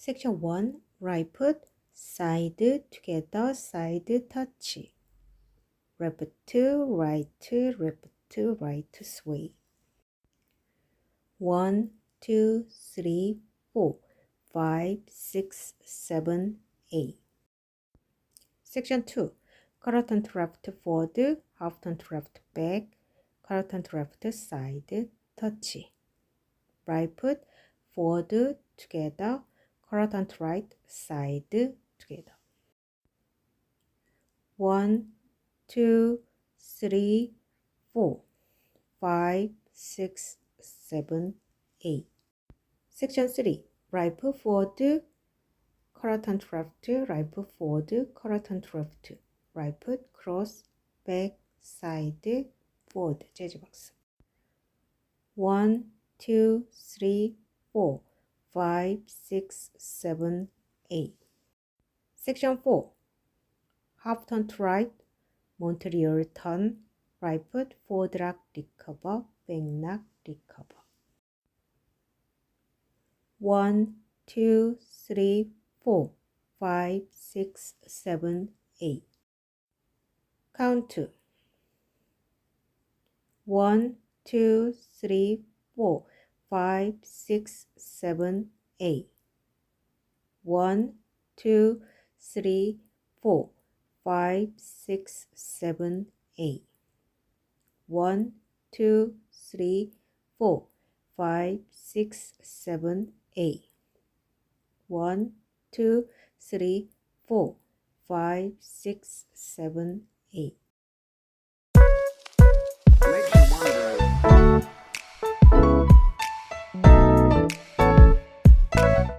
Section 1. Right foot, side together, side touch. Left to right, left to right sway. 1, 2, 3, 4, 5, 6, 7, 8. Section 2. Quarter turn to left forward, half turn to left back, quarter turn to left side touch. Right foot forward together, quarter turn to right side together. 1, 2, 3, 4, 5, 6, 7, 8. Section 3. Right foot forward, quarter turn to left, right foot forward, quarter turn to left, right foot cross, back, side, forward, 재즈 박스. 1, 2, 3, 4, 5, 6, 7, 8. Section 4. Half turn to right, Montreal turn, right foot forward lock, recover, back lock, recover. 1, 2, 3, 4, 5, 6, 7, 8. Count 2. 1, 2, 3, 4, 5, 6, 7, 8. 1, 2, 3, 4, 5, 6, 7, 8. 1, 2, 3, 4, 5, 6, 7, 8. 1, 2, 3, 4, 5, 6, 7, 8.